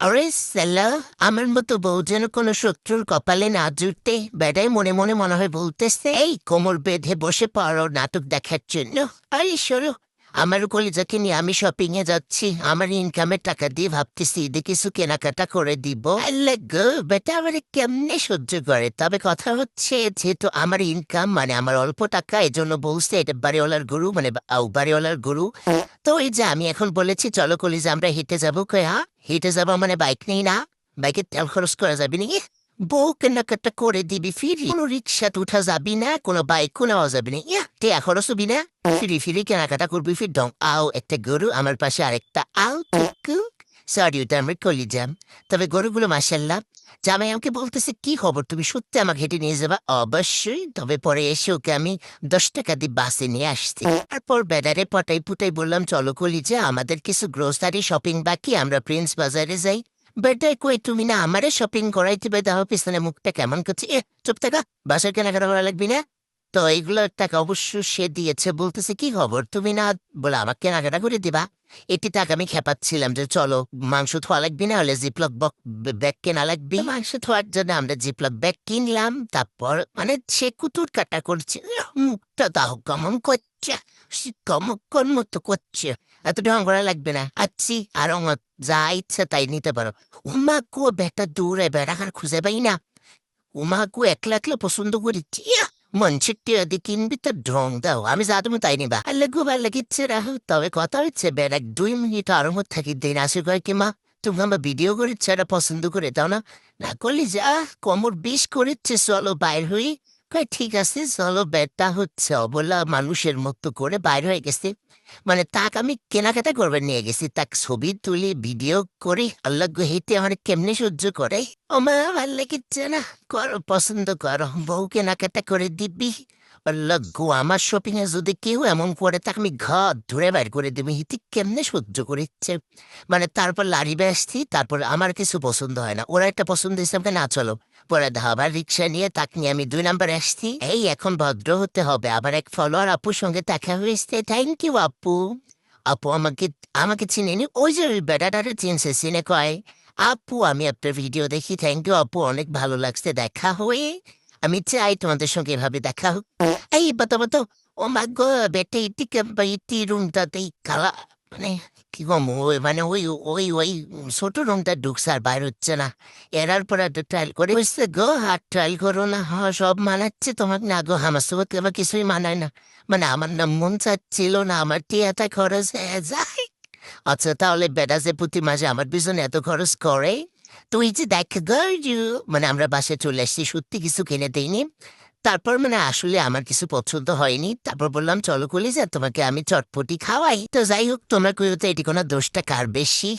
আরে সালা, আমার মতো বউ যেন কোনো শত্রুর কপালে না জুটতে বেটাই মনে মনে মনে হয় বলতেছে, এই কোমর বেঁধে বসে পড়ো নাটক দেখার জন্য। আরে সরো, আমার কলিজাকে নিয়ে আমি শপিং এ যাচ্ছি, আমার ইনকামের টাকা দিয়ে ভাবতেছি ঈদে কিছু কেনাকাটা করে দিব। আল্লাহ গো, বেটা আমার কেমনে সহ্য করে। তবে কথা হচ্ছে, যেহেতু আমার ইনকাম মানে আমার অল্প টাকা, এজন্য বলছে এটা বাড়িওয়ালার গরু মানে বাড়িওয়ালার গরু। তো এই যে আমি এখন বলেছি চলো কলিজা আমরা হেঁটে যাবো, কই হ্যাঁ হেঁটে যাবো মানে বাইক নেই না, বাইকের তেল খরচ করা যাবে নাকি? বউ কেনাকাটা করে দিবি ফিরি, কোনো রিক্সাতে উঠা যাবি না, কোনো বাইকও নেওয়া যাবে না, টেয়া খরচ হবি না, ফিরি ফিরি কেনাকাটা করবি ফির ডং আও একটা গরু আমার পাশে আরেকটা আও টুকু। সরি ওটা আমার কলিজাম। তবে গরুগুলো মাসাল্লাহ। জামাই আমাকে বলতেছে কি খবর, তুমি সত্যি আমাকে হেঁটে নিয়ে যাবা? অবশ্যই। তবে পরে এসে ওকে আমি 10 টাকা দিয়ে বাসে নিয়ে আসছি। তারপর বেড়ারে পটাই পুটাই বললাম চলো কলিজা আমাদের কিছু গ্রোসারি শপিং বাকি, আমরা প্রিন্স বাজারে যাই। বেটাই কই তুমি না আমারে শপিং করাইতে দাও, পিছনে মুখটা কেমন করছে, চুপ থাকা, বাসার কেনাকাটা করা লাগবি না। তো এইগুলোর টাকা অবশ্য সে দিয়েছে, বলতেছে কি খবর তুমি না বলে আমাকে কেনাকাটা করে দিবা। এটি তাকে আমি খেপাচ্ছিলাম যে চলো মাংস ধোয়া লাগবি না হলে জিপলক ব্যাগ কেনা লাগবে। মাংস ধোয়ার জন্য আমরা জিপলক ব্যাগ কিনলাম। তারপর মানে সে কুতুর কাটা করছে, মুখটা দাও কেমন করছে, কমক্ষণ মতো করছে। এত ঢং করা লাগবে না, আচ্ছি আর যা ইচ্ছা তাই নিতে পারো। উমা গো বেটা দূরে বেড়াকার খুঁজে পাই না। উমা গো একলা একলা পছন্দ করেছি, মনসিক টিয়া দিয়ে কিনবি তো ঢং দাও, আমি যা তুমি তাই নিবা। আল্লাহ গো ভালো লাগিচ্ছে রাহু। তবে কথা হচ্ছে বেড়াক 2 মিনিট আরো মত থাকি দিন আসে কয় কি মা তুমি আমার ভিডিও করেছে এটা পছন্দ করে দাও না। না করলি যা, কোমর বিষ করেছে চলো বাইর হই। কয় ঠিক আছে চলো। বেটা হচ্ছে অবলা মানুষের মতো করে বাইর হয়ে গেছে, মানে তাক আমি কেনাকাটা করবার নিয়ে গেছি, তাক ছবি তুলি ভিডিও করি। আল্লাহ গো হেঁটে আমার কেমনে সহ্য করে। ও মা ভাল লাগিচ্ছে না, করো পছন্দ করো, বউ কেনাকাটা করে দিবি। আল্লাহ গো আমার শপিং এ যদি কেউ এমন করে তাকে আমি ঘর ধরে বাইর করে দিবি, হিতে কেমনে সহ্য করিচ্ছে। মানে তারপর লারিবে আসছি, তারপর আমার কিছু পছন্দ হয় না, ওরা একটা পছন্দ হিসাবে না চলো। পরে আবার রিক্সা নিয়ে তাকে নিয়ে আমি 2 নাম্বার আসছি। এই এখন ভদ্র হতে হবে। আবার এক ফলোয়ার আপুর সঙ্গে দেখা হয়েছে, থ্যাংক ইউ আপু। আপু আমাকে আমাকে চিনেনি, ওই যে ওই বেটাটারে চিনছে, চিনে কয় আপু আমি আপনার ভিডিও দেখি, থ্যাংক ইউ আপু, অনেক ভালো লাগছে দেখা হয়ে। আমি চাই তোমাদের সঙ্গে এভাবে দেখা হোক। এই বাতো ও মা গো, বেটা ইটি রুমটাতেই কালা, মানে কি কম ওই মানে ওই ওই ওই ছোট রুমটা ঢুকছে আর বাইর হচ্ছে না। এরার পর একটা ট্রায়াল করে বুঝছে গো, আর ট্রায়াল করো না, হ্যাঁ সব মানাচ্ছে তোমাকে না গো, আমার সঙ্গে আবার কিছুই মানায় না। মানে আমার না মন চাচ্ছিল না, আমার টিয়াটা খরচ হয়ে যায়। আচ্ছা তাহলে বেটা যে প্রতি মাসে আমার পিছনে এত খরচ করে, তুই যে দেখ গর্জু, মানে আমরা বাসায় চলে আসছি সত্যি কিছু কিনে দেয়নি। তারপর মানে আসলে আমার কিছু পছন্দ হয়নি, তারপর বললাম চলো কলিজা তোমাকে আমি চটপটি খাওয়াই। তো যাই হোক, তোমার কইতে এটি কোনো দোষটা কার বেশি?